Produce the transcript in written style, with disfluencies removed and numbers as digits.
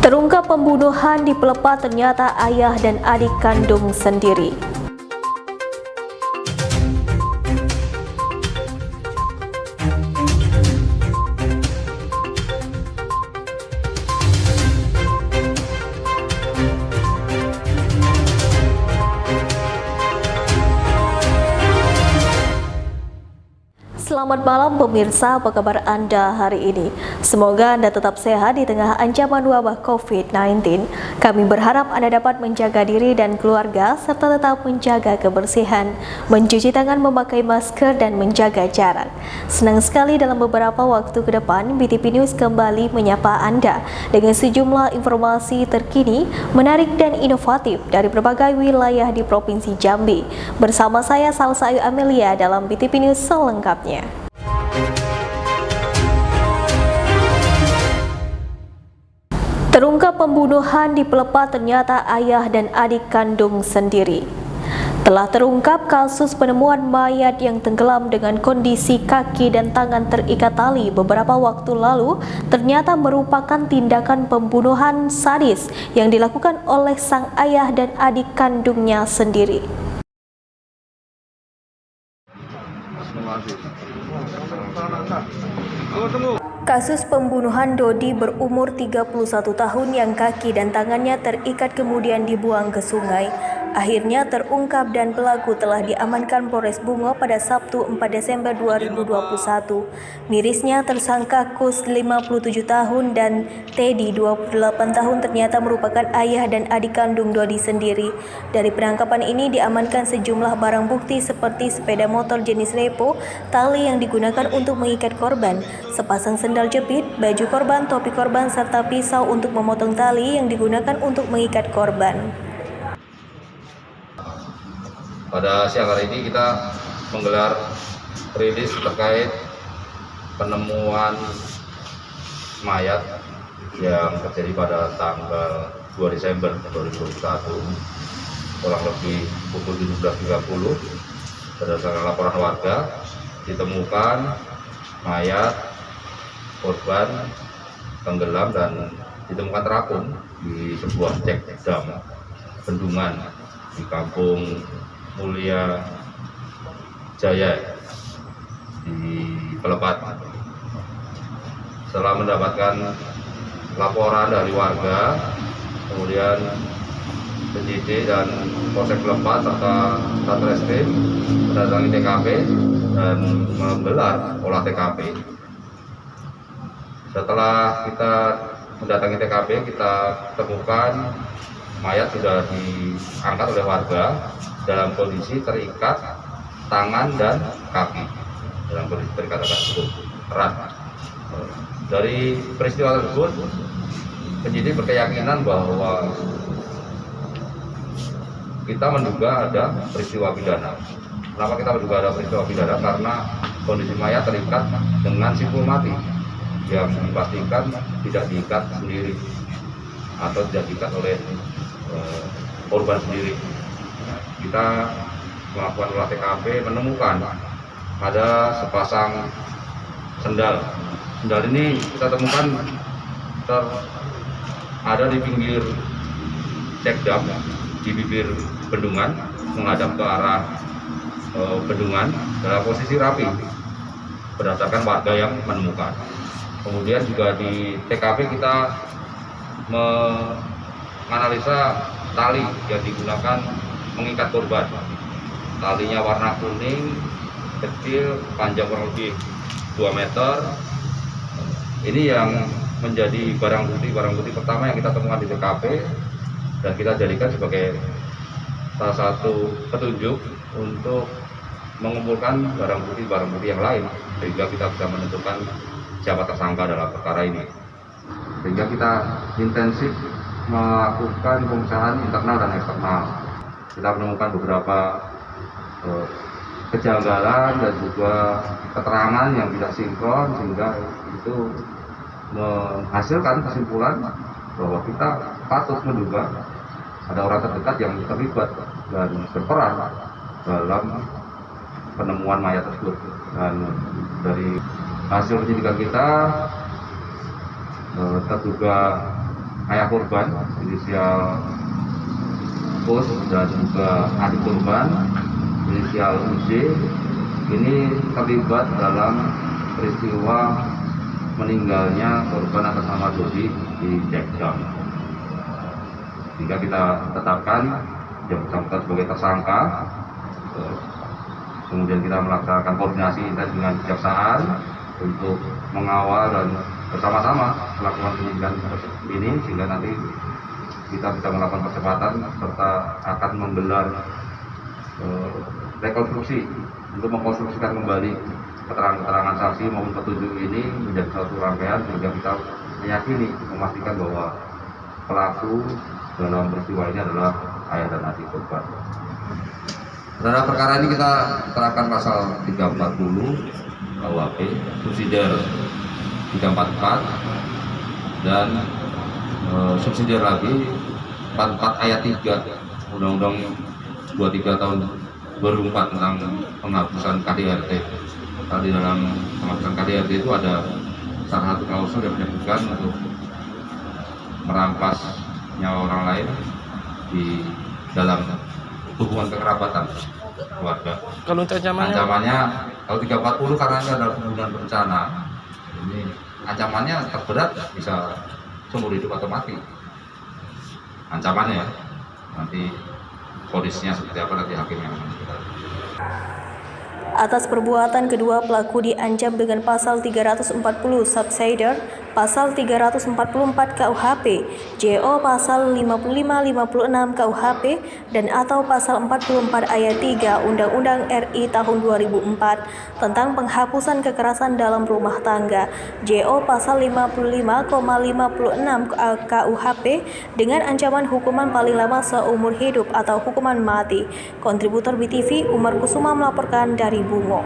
Terungkap pembunuhan di Pelepah, ternyata ayah dan adik kandung sendiri. Selamat malam pemirsa, apa kabar Anda hari ini? Semoga Anda tetap sehat di tengah ancaman wabah COVID-19. Kami berharap Anda dapat menjaga diri dan keluarga serta tetap menjaga kebersihan, mencuci tangan, memakai masker, dan menjaga jarak. Senang sekali dalam beberapa waktu ke depan BTP News kembali menyapa Anda dengan sejumlah informasi terkini, menarik dan inovatif dari berbagai wilayah di Provinsi Jambi. Bersama saya Salsa Ayu Amelia dalam BTP News selengkapnya. Terungkap pembunuhan di Pelepah, ternyata ayah dan adik kandung sendiri. Telah terungkap kasus penemuan mayat yang tenggelam dengan kondisi kaki dan tangan terikat tali beberapa waktu lalu ternyata merupakan tindakan pembunuhan sadis yang dilakukan oleh sang ayah dan adik kandungnya sendiri. Kasus pembunuhan Dodi berumur 31 tahun yang kaki dan tangannya terikat kemudian dibuang ke sungai akhirnya terungkap dan pelaku telah diamankan Polres Bungo pada Sabtu 4 Desember 2021. Mirisnya tersangka Kus 57 tahun dan Teddy 28 tahun ternyata merupakan ayah dan adik kandung Dodi sendiri. Dari penangkapan ini diamankan sejumlah barang bukti seperti sepeda motor jenis repo, tali yang digunakan untuk mengikat korban, sepasang sendal jepit, baju korban, topi korban, serta pisau untuk memotong tali yang digunakan untuk mengikat korban. Pada siang hari ini kita menggelar rilis terkait penemuan mayat yang terjadi pada tanggal 2 Desember 2021 kurang lebih pukul 17.30. Berdasarkan laporan warga, ditemukan mayat korban tenggelam dan ditemukan terapung di sebuah cek dam bendungan di Kampung Mulia Jaya di Pelepah. Setelah mendapatkan laporan dari warga, kemudian penyidik dan Polsek Pelepah serta Satreskrim mendatangi TKP dan menggelar olah TKP. Setelah kita mendatangi TKP, kita temukan mayat sudah diangkat oleh warga dalam kondisi terikat tangan dan kaki, dalam kondisi terikat agak cukup erat. Dari peristiwa tersebut, penyidik berkeyakinan bahwa kita menduga ada peristiwa pidana. Kenapa kita menduga ada peristiwa pidana? Karena kondisi mayat terikat dengan simpul mati yang dipastikan tidak diikat sendiri atau tidak diikat oleh korban sendiri. Kita melakukan olah TKP, menemukan ada sepasang sendal. Sendal ini kita temukan ada di pinggir cek dam di bibir bendungan menghadap ke arah bendungan dalam posisi rapi berdasarkan warga yang menemukan. Kemudian juga di TKP kita menganalisa tali yang digunakan mengikat korban. Talinya warna kuning, kecil, panjang kurang lebih 2 meter. Ini yang menjadi barang bukti pertama yang kita temukan di TKP dan kita jadikan sebagai salah satu petunjuk untuk mengumpulkan barang bukti yang lain sehingga kita bisa menentukan siapa tersangka dalam perkara ini. Sehingga kita intensif melakukan pemeriksaan internal dan eksternal. Kita menemukan beberapa kejanggalan dan juga keterangan yang tidak sinkron sehingga itu menghasilkan kesimpulan bahwa kita patut menduga ada orang terdekat yang terlibat dan berperan dalam penemuan mayat tersebut. Dan dari hasil penyidikan kita terduga ayah korban inisial Pus dan juga adik korban inisial UJ ini terlibat dalam peristiwa meninggalnya korban atas nama Dodi di Cekjam. Sehingga kita tetapkan yang bersangkutan sebagai tersangka. Kemudian kita melaksanakan koordinasi intens dengan kejaksaan untuk mengawal dan bersama-sama melakukan penyidikan ini sehingga nanti kita bisa melakukan percepatan serta akan menggelar rekonstruksi untuk mengkonstruksikan kembali keterangan-keterangan saksi maupun petunjuk ini menjadi satu rangkaian sehingga kita meyakini memastikan bahwa pelaku dalam peristiwa ini adalah ayah dan adik korban. Dalam perkara ini kita terapkan pasal 340 KUHP, subsidiar 344 dan subsidiar lagi 44 ayat 3 Undang-Undang 23 tahun 2004 tentang penghapusan KDRT. Di dalam penghapusan KDRT itu ada salah satu klausul yang menyebutkan untuk merampas nyawa orang lain di dalam hubungan kekerabatan keluarga. Kalau untuk ancamannya kalau 340 karena ini adalah pembunuhan berencana, ini ancamannya terberat bisa seumur hidup atau mati. Ancamannya nanti kondisinya seperti apa nanti hakim yang menentukan. Atas perbuatan kedua pelaku diancam dengan pasal 340 subsidiar, pasal 344 KUHP, JO pasal 55-56 KUHP, dan atau pasal 44 ayat 3 Undang-Undang RI tahun 2004 tentang penghapusan kekerasan dalam rumah tangga, JO pasal 55,56 KUHP dengan ancaman hukuman paling lama seumur hidup atau hukuman mati. Kontributor BTV Umar Kusuma melaporkan dari Bungo.